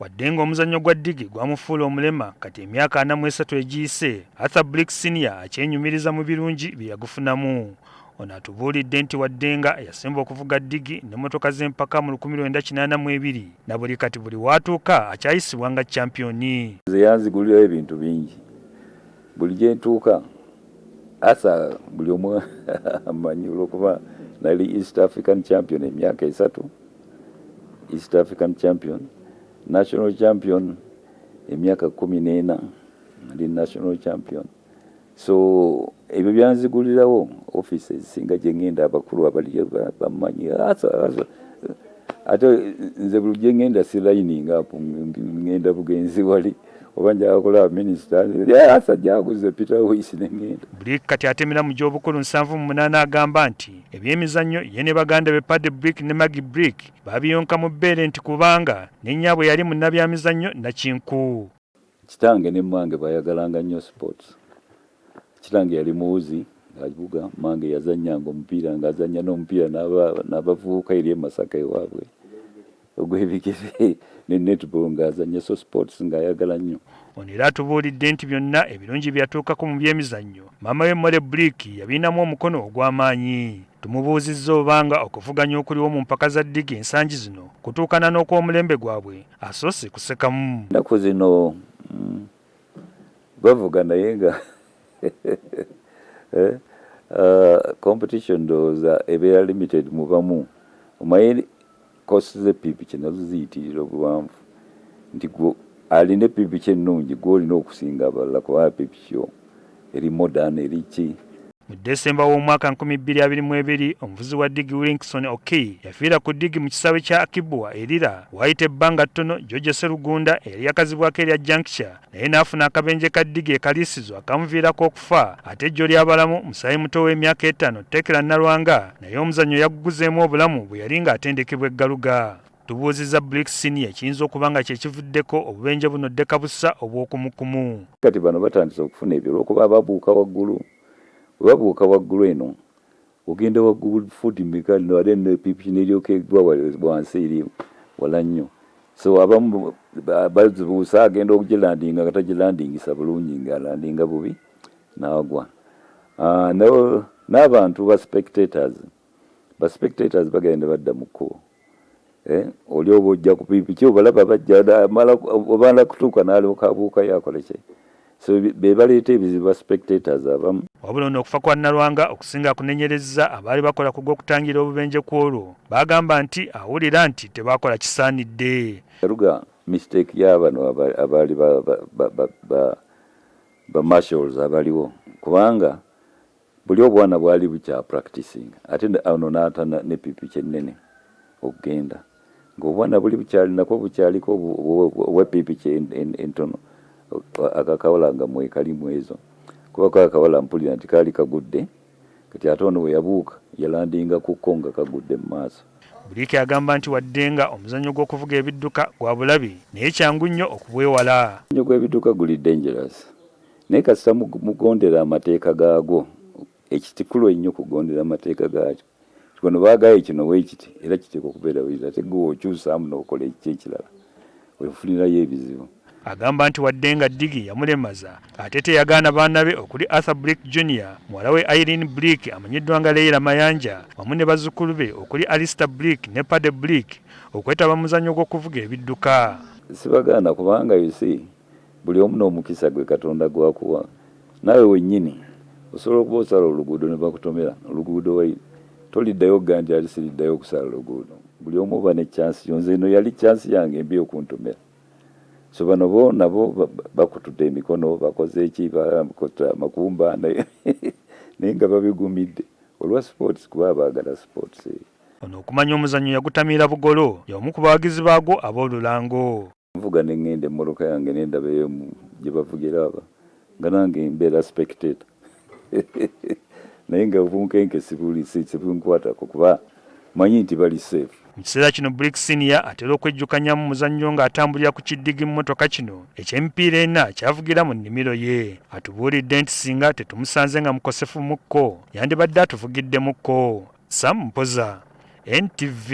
wadde ng'omuzannyo gwa ddigi gwamufuula omulema kati emyaka 43 egiyise, Arthur Blick Senior akyenyumiriza mu birungi bye yagufunamu. Ono atubuulidde nti wadde nga yasemba okuvuga ddigi n'emmotoka z'empaka mu 1982 na buli kati buli waatuuka akyayisibwa nga champiyoni. Nze yanzigulirayo ebintu bingi, buli gye ntuuka asa buli omu amanyi olw'okuba nali East African champion emyaka 3, East African champion, national champion emyaka 14, ndi national champion. So ebyo byanzigulirawo office ezisinga gye ngenda abakulu abali bamanyi ate nze buli gye ngenda si lining up ngenda bugenzi wali oba njakola minister asa jaguze Peter Wisi n'engenda. Blick kati atemera mu gy'obukulu 78 agamba nti ebyemizannyo ye ne baganda be Paddy Blick ne Maggie Blick babiyonka mu bbeere nti kubanga n'ennyabwe yali munnabyamizannyo nakinku. Kitange ne mmange bayagalanga nnyo sports. Kitange yali muwuzi ng'avuga, mmange yazannyanga omupiira ng'azannya n'omupiira n'abavubuka eri e Masaka ewaabwe ogw'ebigere ne netball ng'azannya, so sports ng'ayagala nnyo. Ono era atubuulidde nti byonna ebirungi byatuukako mu byemizannyo maama we More Blick yabinamu omukono ogw'amaanyi. Tumubuuzizza obanga okuvuganya okuliwo mu mpaka za ddigi ensangi zino kutuukana n'okw'omulembe gwabwe asoose kusekamu. Ennaku zino bavuga naye nga competition ndowooza ebeera limited mu bamu. Omanyi kosi z'eppikipiki nazo ziyitirira obuwanvu nti alina eppikipiki ennungi gw'olina okusinga abalala kuba eppikipiki yo eri modern eri ki. Mu Desemba w'omwaka 2022 omuvuzi wa ddigi Wilkinson Okey yafiira ku ddigi mu kisaawe kya Akibwa erira wayita ebbanga ttono George Serugunda eyali yakazibwako erya Juncture naye n'afuna akabenje ka ddigi ekaliisizwa akamuviirako okufa, ate jjo ly'abalamu musaayi muto w'emyaka 5 Tekera Nalwanga naye omuzannyo yaguguzeemu obulamu bwe yali ng'atendekebwa eggaluga. Tubuuzizza Blick Senior kiyinza okuba nga kyekivuddeko obubenje buno ddeka bussa obw'okumukumu. Kati bano batandise okufuna ebyo olw'okuba babuuka waggulu. Wabuuka waggulu eno ogenda waggulu futi mmeka ate n'eppikipiki n'eryoka egwa wansi eri wala nnyo. So abamu bazibuusa agenda okugilandinga nga tagilandingisa bulungi ng'alandinga bubi n'agwa. N'abantu ba spectators bagenda badda mu kkubo. Oli oba ojja ku ppikipiki obalaba bajja obala kutuuka n'alyoka abuukayo akola ki. So be baleeta ebizibu ba spectators abamu. Wabula ono okufa kwa Nalwanga okusinga kunenyerezza abaali bakola ku gw'okutangira obubenje kw'olwo. Bagamba nti awulira nti tebakola kisaanidde. Yaruga mistake y'abano abaali ba marshals abaliwo kubanga buli obwana bwali bukya practicing ate ono n'ata n'eppikipiki ennene okugenda ng'obwana buli bukyali nako bukyaliko obw'eppikipiki entono akakawala nga mwekalimu ezo kuba kakawala mpulira nti kaali kagudde kati ate ono we yabuuka yalandinga kuko nga kagudde mu maaso. Blick agamba nti wadde nga omuzannyo gw'okuvuga ebidduka gwa bulabi naye kyangu nnyo okubwewala. Omuzannyo gw'ebidduka guli dangerous naye kasita mugondera amateeka gaagwo, ekitikulu ennyo kugondera amateeka gaakyo. Kino baagaye kino weekiti era kiteeka okubeera bwezi ate gwe okyusaamu n'okola ekirala weefunirayo ebizibu. Agamba nti wadde nga ddigi yamulemaza ate teyagaana baana be okuli Arthur Blick Jr, muwala we Irene Blick amanyiddwa nga Leila Mayanja wamu ne bazzukulu be okuli Alistair Blick ne Paddy Blick okwetaba muzannyo gw'okuvuga ebidduka. Sibagaana kubanga yusi buli omu n'omukisa gwe Katonda gwakuwa. Nawe wennyini osobola okuba osala oluguudo ne bakutomera oluguudo wayi toliddayo gandi ali siriddayo okusala oluguudo. Buli omu oba ne chansi yonze eno yali chansi yange embi okuntomera. So bano bo nabo bakutudde emikono bakoze eki bakota makumba naye nga babigumidde olwa sports kuba baagala sports. Ono okumanya omuzannyo yagutamiira bugolo y'omu ku bawagizi baagwo ab'olulango. Nvuga ne ngenda emmoloka yange nendabeyo gye bavugira aba nga nange mbeera spectator naye nga bunkenke sibunkwatako kuba manyi nti bali safe. Mu kiseera kino Blick Senior atera okwejjukanya mu muzannyo ng'atambulira ku kiddigi mu mmotoka kino eky'emipiira 4 kyavugira mu nnimiro ye. Atubuulidde nti singa tetumusanze nga mukosefu mukko yandibadde atuvugidde mukko. Sam Mpoza, NTV.